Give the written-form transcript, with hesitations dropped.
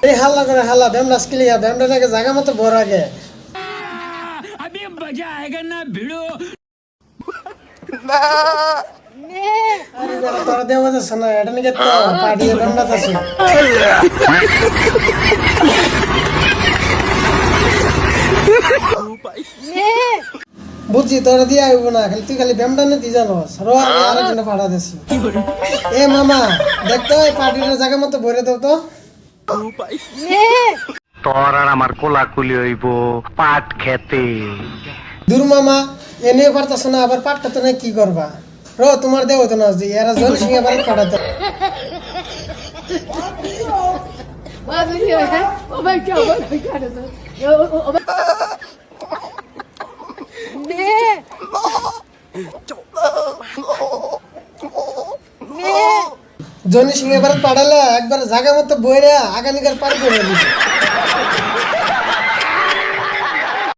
এই হাল্লা করে হাল্লা ব্যামডাস ক্লিয়া ব্যামডাটাকে জায়গা মতো বড় আগে अभी मजा आएगा ना भिड़ो। আরে বেটা তোরা দেওয়া যাচ্ছে না এটা নাকি তো পাঠিয়ে ব্যামডাস আছে বুঝছি তোরা দিয়ে আইব না খালি তুই খালি ব্যামডানে দিয়ে জানোস আরেকজনে পাঠা দিছি এ মামা দেখতো এই পার্টির জায়গা মতো ভরে দাও তো তোর আর আমার কোলাকুলি হইব পাট খেতে। দূর মামা এনে পারতাছ না আবার পাট খেতে না কি করবা তোমার দেও তো না যে এরা জল সিংহে বাড়ি পাঠাতে জনি সিংহে বাড়ি পাঠালে একবার জায়গা মতো বইরা আগানিকার পার করে দিচ্ছে